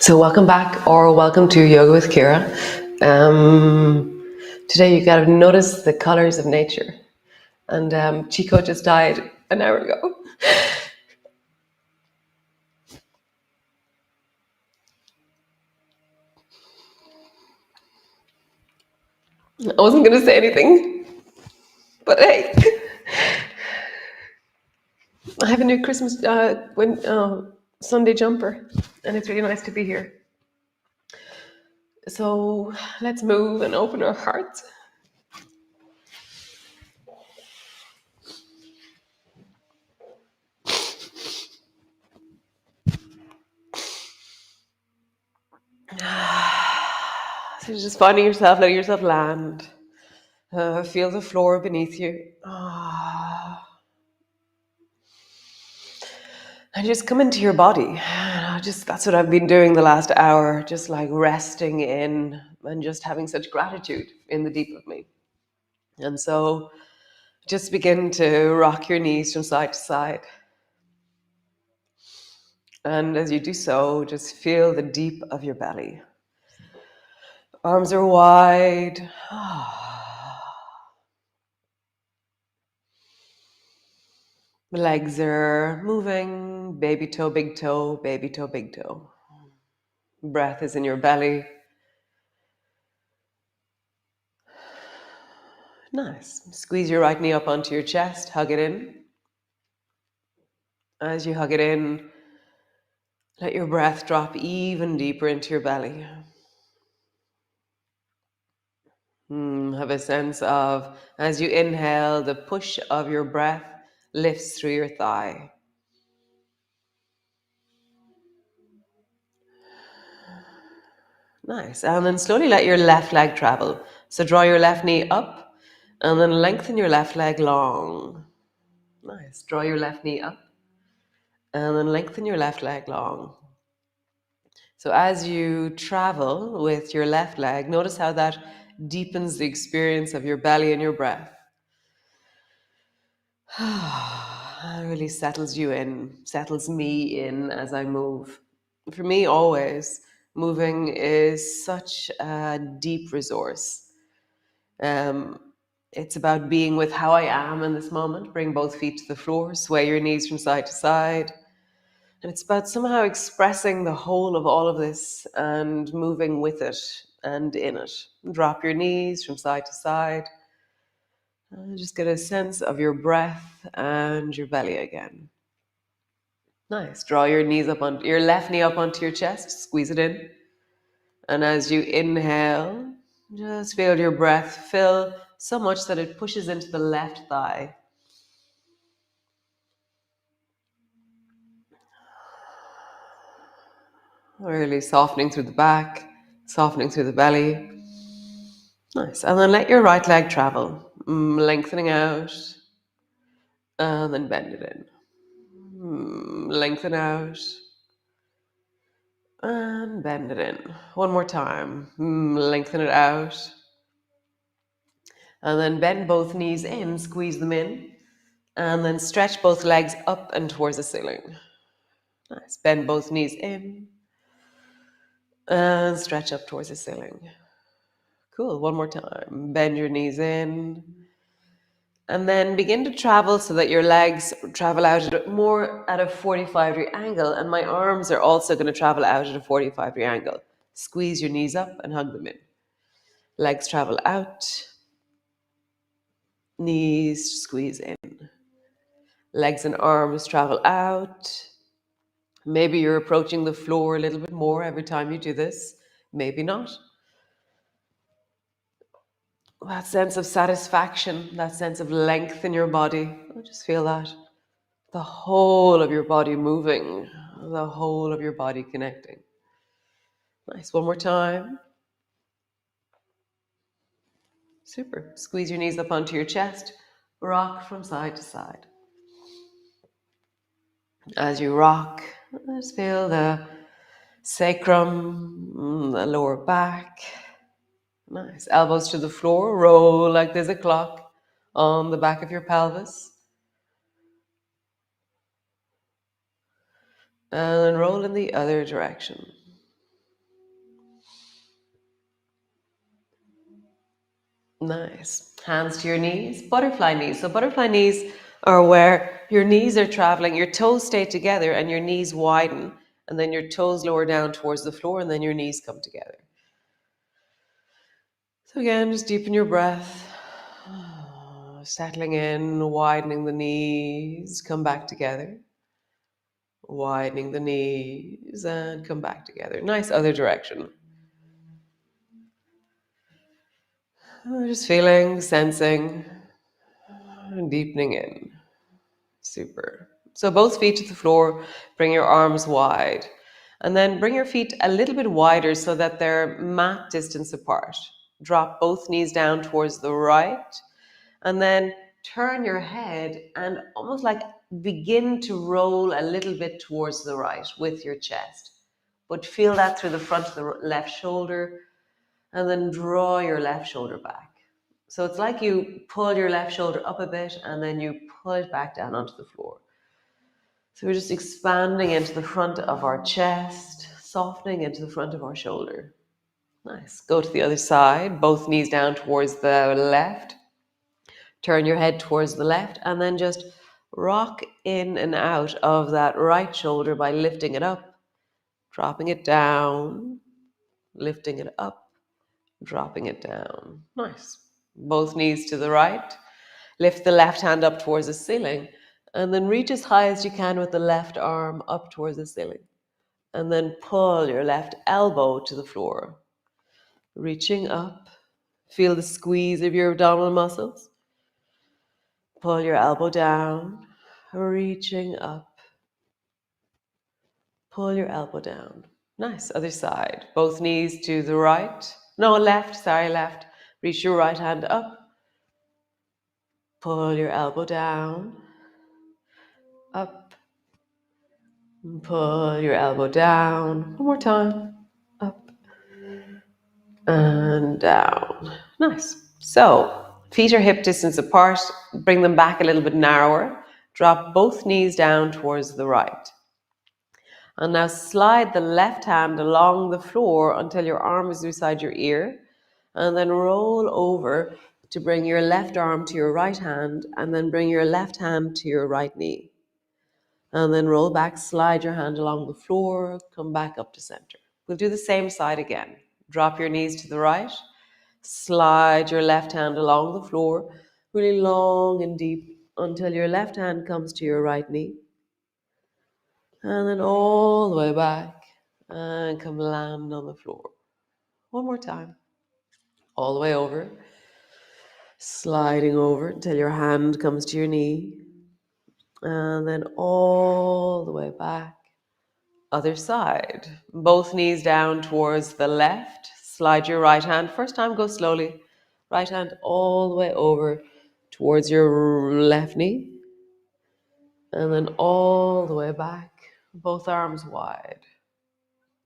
So welcome back, or welcome to Yoga with Ciara. Today you gotta notice the colors of nature. And Chicko just died an hour ago. I wasn't gonna say anything, but hey, I have a new Christmas Sunday jumper, and it's really nice to be here. So let's move and open our hearts. So you're just finding yourself, letting yourself land. Feel the floor beneath you. And just come into your body. That's what I've been doing the last hour, just like resting in and just having such gratitude in the deep of me. And so just begin to rock your knees from side to side. And as you do so, just feel the deep of your belly. Arms are wide. The legs are moving. Baby toe, big toe, baby toe, big toe. Breath is in your belly. Nice. Squeeze your right knee up onto your chest. Hug it in. As you hug it in, let your breath drop even deeper into your belly. Have a sense of, as you inhale, the push of your breath lifts through your thigh. Nice. And then slowly let your left leg travel. So draw your left knee up and then lengthen your left leg long. Nice. Draw your left knee up and then lengthen your left leg long. So as you travel with your left leg, notice how that deepens the experience of your belly and your breath. It really settles you in, settles me in as I move. For me, always, moving is such a deep resource. It's about being with how I am in this moment. Bring both feet to the floor, sway your knees from side to side. And it's about somehow expressing the whole of all of this and moving with it and in it. Drop your knees from side to side. Just get a sense of your breath and your belly again. Nice. Draw your knees up on your left knee up onto your chest. Squeeze it in. And as you inhale, just feel your breath fill so much that it pushes into the left thigh. Really softening through the back, softening through the belly. Nice. And then let your right leg travel, lengthening out, and then bend it in. Lengthen out, and bend it in. One more time. Lengthen it out. And then bend both knees in, squeeze them in, and then stretch both legs up and towards the ceiling. Nice. Bend both knees in, and stretch up towards the ceiling. Cool. One more time. Bend your knees in. And then begin to travel so that your legs travel out at a 45-degree angle. And my arms are also going to travel out at a 45-degree angle. Squeeze your knees up and hug them in. Legs travel out. Knees squeeze in. Legs and arms travel out. Maybe you're approaching the floor a little bit more every time you do this. Maybe not. That sense of satisfaction, that sense of length in your body. Just feel that. The whole of your body moving, the whole of your body connecting. Nice. One more time. Super. Squeeze your knees up onto your chest. Rock from side to side. As you rock, just feel the sacrum, the lower back. Nice. Elbows to the floor. Roll like there's a clock on the back of your pelvis. And then roll in the other direction. Nice. Hands to your knees, butterfly knees. So, butterfly knees are where your knees are traveling, your toes stay together and your knees widen, and then your toes lower down towards the floor, and then your knees come together. So, again, just deepen your breath, settling in, widening the knees, come back together, widening the knees, and come back together. Nice other direction. Just feeling, sensing, and deepening in. Super. So both feet to the floor, bring your arms wide. And then bring your feet a little bit wider so that they're mat distance apart. Drop both knees down towards the right. And then turn your head and almost like begin to roll a little bit towards the right with your chest. But feel that through the front of the left shoulder and then draw your left shoulder back. So it's like you pull your left shoulder up a bit and then you pull it back down onto the floor. So we're just expanding into the front of our chest, softening into the front of our shoulder. Nice. Go to the other side, both knees down towards the left. Turn your head towards the left and then just rock in and out of that right shoulder by lifting it up, dropping it down, lifting it up, dropping it down. Nice. Both knees to the right. Lift the left hand up towards the ceiling and then reach as high as you can with the left arm up towards the ceiling. And then pull your left elbow to the floor. Reaching up. Feel the squeeze of your abdominal muscles. Pull your elbow down. Reaching up. Pull your elbow down. Nice. Other side. Both knees to the right. No, left. Sorry, left. Reach your right hand up. Pull your elbow down. Up. Pull your elbow down. One more time. Up and down. Nice. So, feet are hip distance apart. Bring them back a little bit narrower. Drop both knees down towards the right. And now slide the left hand along the floor until your arm is beside your ear. And then roll over to bring your left arm to your right hand. And then bring your left hand to your right knee. And then roll back, slide your hand along the floor, come back up to center. We'll do the same side again. Drop your knees to the right, slide your left hand along the floor, really long and deep until your left hand comes to your right knee. And then all the way back and come land on the floor. One more time. All the way over, sliding over until your hand comes to your knee. And then all the way back. Other side. Both knees down towards the left. Slide your right hand. First time, go slowly. Right hand all the way over towards your left knee. And then all the way back. Both arms wide.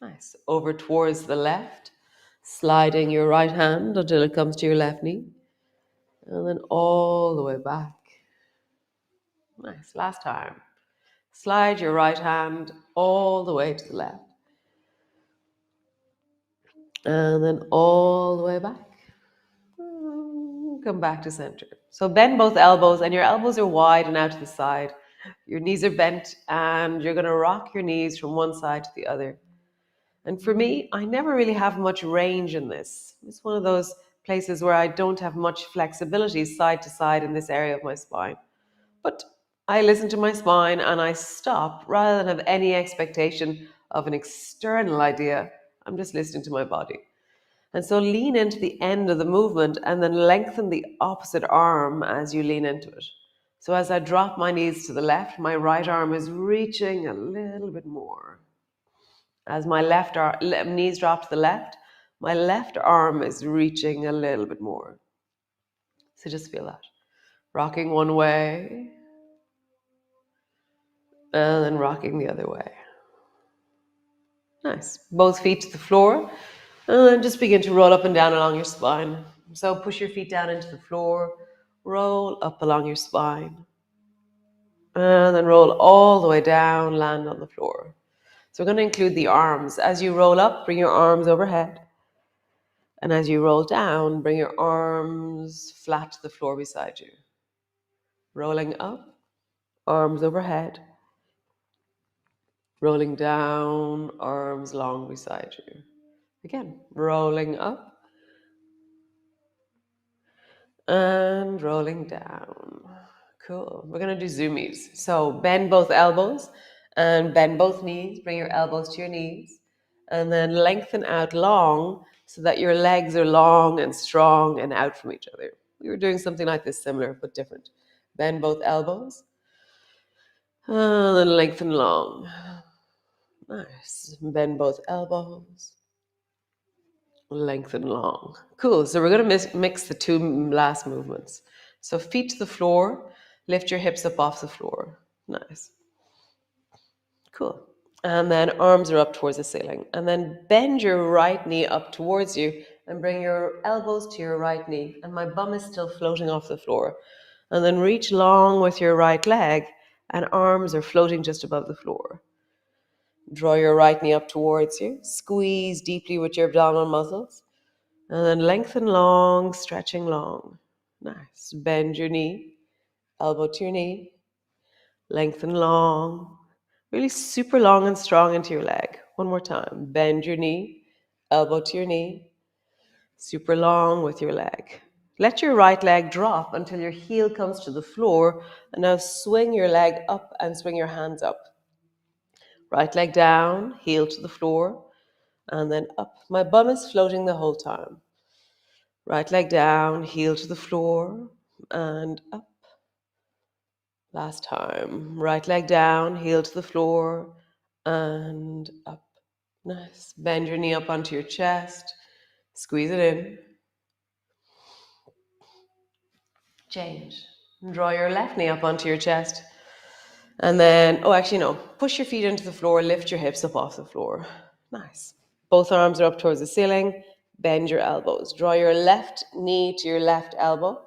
Nice. Over towards the left. Sliding your right hand until it comes to your left knee. And then all the way back. Nice. Last time. Slide your right hand all the way to the left. And then all the way back. Come back to center. So bend both elbows and your elbows are wide and out to the side. Your knees are bent and you're going to rock your knees from one side to the other. And for me, I never really have much range in this. It's one of those places where I don't have much flexibility side to side in this area of my spine. But I listen to my spine and I stop rather than have any expectation of an external idea. I'm just listening to my body. And so lean into the end of the movement and then lengthen the opposite arm as you lean into it. So as I drop my knees to the left, my right arm is reaching a little bit more. As my knees drop to the left, my left arm is reaching a little bit more. So just feel that. Rocking one way and then rocking the other way. Nice. Both feet to the floor. And then just begin to roll up and down along your spine. So push your feet down into the floor. Roll up along your spine. And then roll all the way down, land on the floor. So we're going to include the arms. As you roll up, bring your arms overhead. And as you roll down, bring your arms flat to the floor beside you. Rolling up, arms overhead. Rolling down, arms long beside you. Again, rolling up and rolling down. Cool. We're going to do zoomies. So bend both elbows and bend both knees. Bring your elbows to your knees and then lengthen out long so that your legs are long and strong and out from each other. We were doing something like this, similar but different. Bend both elbows and then lengthen long. Nice. Bend both elbows. Lengthen long. Cool. So we're going to mix the two last movements. So feet to the floor, lift your hips up off the floor. Nice. Cool. And then arms are up towards the ceiling. And then bend your right knee up towards you and bring your elbows to your right knee. And my bum is still floating off the floor. And then reach long with your right leg and arms are floating just above the floor. Draw your right knee up towards you. Squeeze deeply with your abdominal muscles. And then lengthen long, stretching long. Nice. Bend your knee, elbow to your knee. Lengthen long. Really super long and strong into your leg. One more time. Bend your knee, elbow to your knee. Super long with your leg. Let your right leg drop until your heel comes to the floor. And now swing your leg up and swing your hands up. Right leg down, heel to the floor, and then up. My bum is floating the whole time. Right leg down, heel to the floor, and up. Last time. Right leg down, heel to the floor, and up. Nice. Bend your knee up onto your chest. Squeeze it in. Change. Draw your left knee up onto your chest. And then, oh, actually, no. Push your feet into the floor. Lift your hips up off the floor. Nice. Both arms are up towards the ceiling. Bend your elbows. Draw your left knee to your left elbow.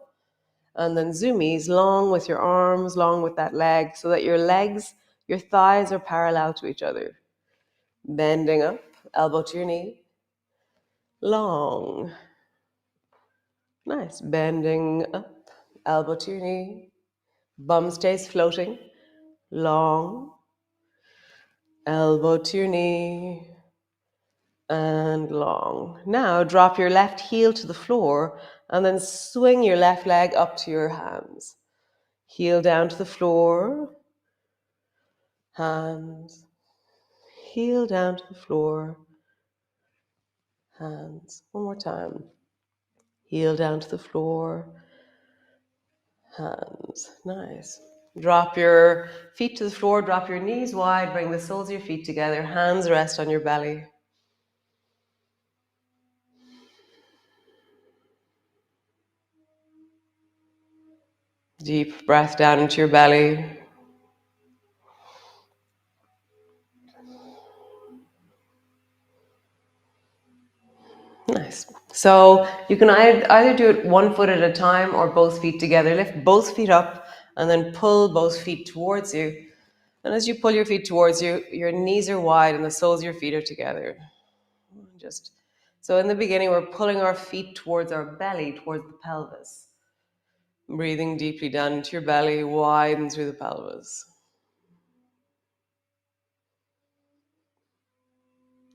And then zoomies, long with your arms, long with that leg, so that your legs, your thighs are parallel to each other. Bending up, elbow to your knee. Long. Nice. Bending up, elbow to your knee. Bum stays floating. Long. Elbow to your knee. And long. Now drop your left heel to the floor and then swing your left leg up to your hands. Heel down to the floor. Hands. Heel down to the floor. Hands. One more time. Heel down to the floor. Hands. Nice. Drop your feet to the floor. Drop your knees wide. Bring the soles of your feet together. Hands rest on your belly. Deep breath down into your belly. Nice. So you can either do it one foot at a time or both feet together. Lift both feet up and then pull both feet towards you. And as you pull your feet towards you, your knees are wide and the soles of your feet are together. Just so in the beginning, we're pulling our feet towards our belly, towards the pelvis. Breathing deeply down into your belly, widen through the pelvis.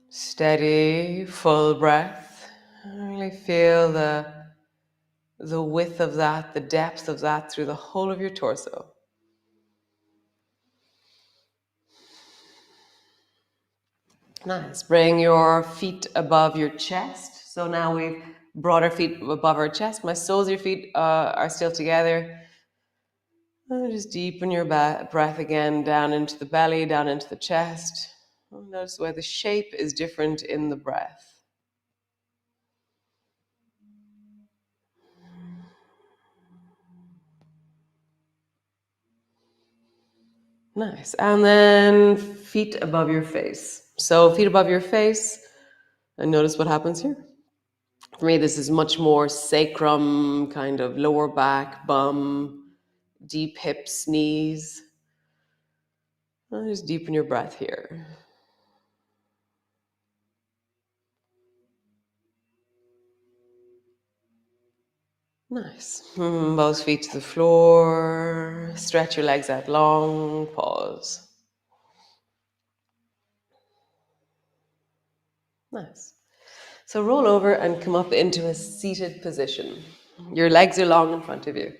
Steady, full breath. Really feel the width of that, the depth of that through the whole of your torso. Nice. Bring your feet above your chest. So now we've brought our feet above our chest. My soles of your feet are still together. And just deepen your breath again down into the belly, down into the chest. Notice where the shape is different in the breath. Nice. And then feet above your face. So feet above your face. And notice what happens here. For me, this is much more sacrum, kind of lower back, bum, deep hips, knees. And just deepen your breath here. Nice. Both feet to the floor. Stretch your legs out long. Pause. Nice. So roll over and come up into a seated position. Your legs are long in front of you.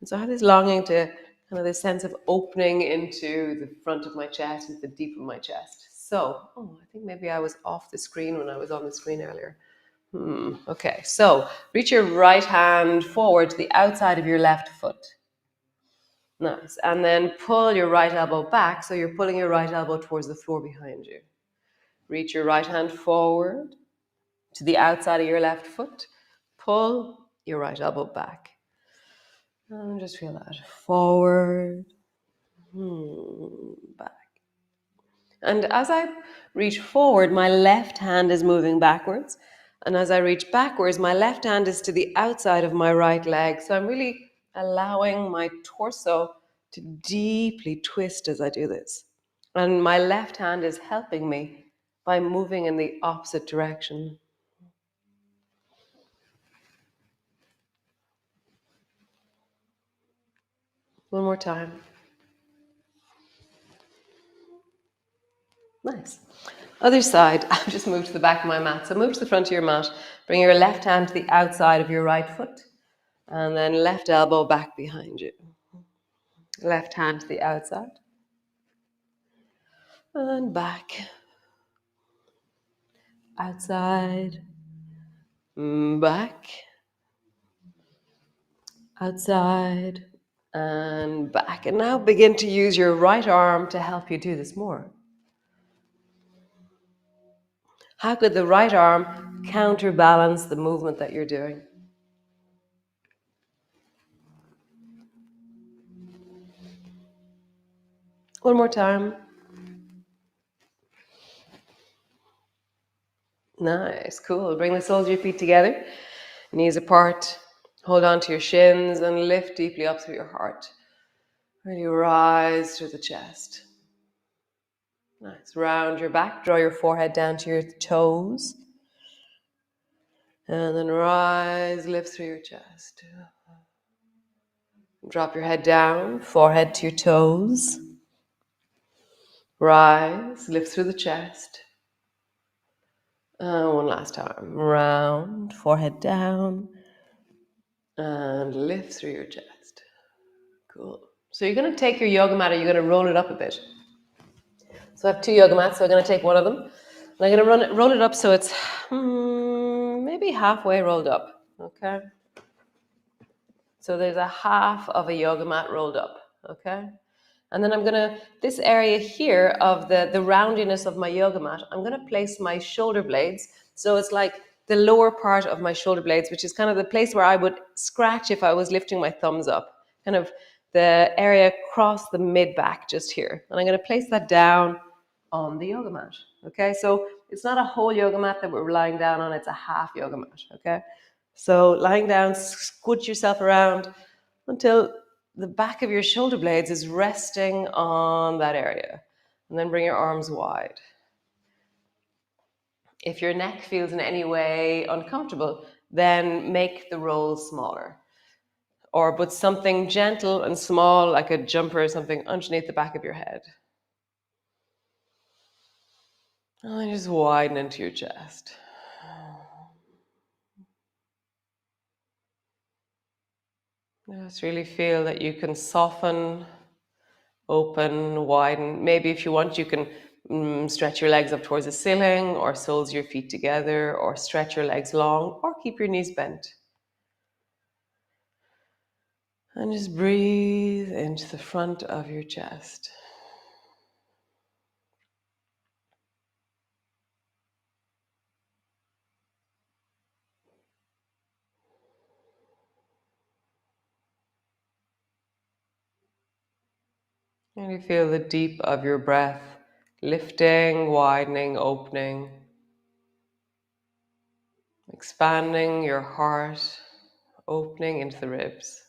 And so I have this longing to kind of this sense of opening into the front of my chest, into the deep of my chest. So, I think maybe I was off the screen when I was on the screen earlier. Okay, so reach your right hand forward to the outside of your left foot. Nice. And then pull your right elbow back so you're pulling your right elbow towards the floor behind you. Reach your right hand forward to the outside of your left foot. Pull your right elbow back. And just feel that. Forward, back. And as I reach forward, my left hand is moving backwards. And as I reach backwards, my left hand is to the outside of my right leg. So I'm really allowing my torso to deeply twist as I do this. And my left hand is helping me by moving in the opposite direction. One more time. Nice. Other side, I've just moved to the back of my mat. So move to the front of your mat. Bring your left hand to the outside of your right foot. And then left elbow back behind you. Left hand to the outside. And back. Outside. Back. Outside. And back. And now begin to use your right arm to help you do this more. How could the right arm counterbalance the movement that you're doing? One more time. Nice, cool. Bring the soles of your feet together, knees apart. Hold on to your shins and lift deeply up through your heart. Really rise through the chest. Nice. Round your back, draw your forehead down to your toes. And then rise, lift through your chest. Drop your head down, forehead to your toes. Rise, lift through the chest. One last time. Round, forehead down. And lift through your chest. Cool. So you're going to take your yoga mat and you're going to roll it up a bit. So I have two yoga mats, so I'm going to take one of them. And I'm going to roll it up so it's maybe halfway rolled up. Okay. So there's a half of a yoga mat rolled up. Okay. And then I'm going to, this area here of the roundiness of my yoga mat, I'm going to place my shoulder blades. So it's like the lower part of my shoulder blades, which is kind of the place where I would scratch if I was lifting my thumbs up. Kind of the area across the mid back just here. And I'm going to place that down on the yoga mat. Okay, so it's not a whole yoga mat that we're lying down on, it's a half yoga mat. Okay, so lying down, squish yourself around until the back of your shoulder blades is resting on that area. And then bring your arms wide. If your neck feels in any way uncomfortable, then make the roll smaller. Or put something gentle and small, like a jumper or something, underneath the back of your head. And just widen into your chest. Just really feel that you can soften, open, widen. Maybe if you want, you can stretch your legs up towards the ceiling, or soles of your feet together, or stretch your legs long, or keep your knees bent. And just breathe into the front of your chest. And you feel the deep of your breath lifting, widening, opening, expanding your heart, opening into the ribs.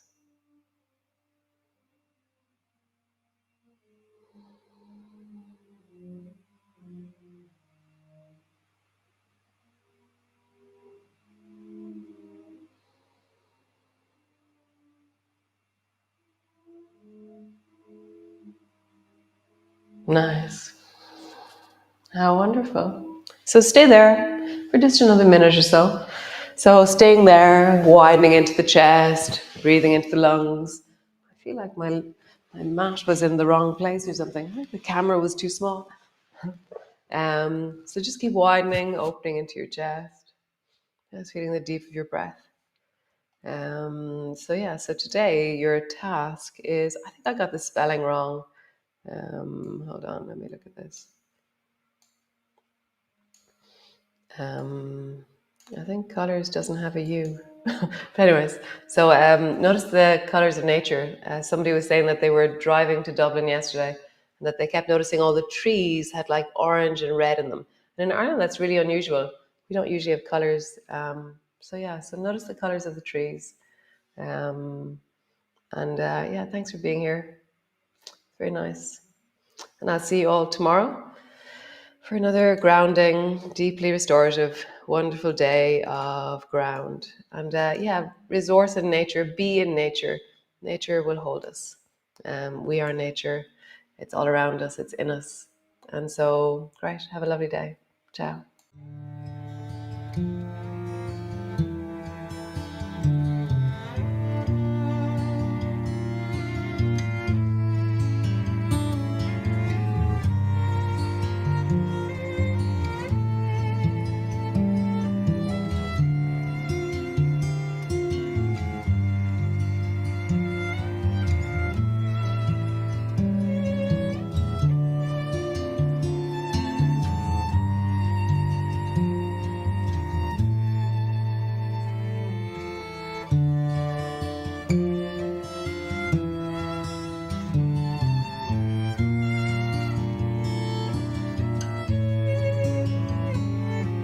Nice. How wonderful. So stay there for just another minute or so. So staying there, widening into the chest, breathing into the lungs. I feel like my mat was in the wrong place or something. I think the camera was too small. So just keep widening, opening into your chest. Just feeling the deep of your breath. So yeah, so today your task is, I think I got the spelling wrong. Hold on, let me look at this. Um, I think colors doesn't have a U. But anyways, so notice the colors of nature. Somebody was saying that they were driving to Dublin yesterday and that they kept noticing all the trees had like orange and red in them. And in Ireland, that's really unusual. We don't usually have colors. So yeah, so notice the colors of the trees. Um, and yeah, thanks for being here. Very nice. And I'll see you all tomorrow for another grounding, deeply restorative, wonderful day of ground. And yeah, resource in nature, be in nature. Nature will hold us. We are nature. It's all around us, it's in us. And so, great. Have a lovely day. Ciao.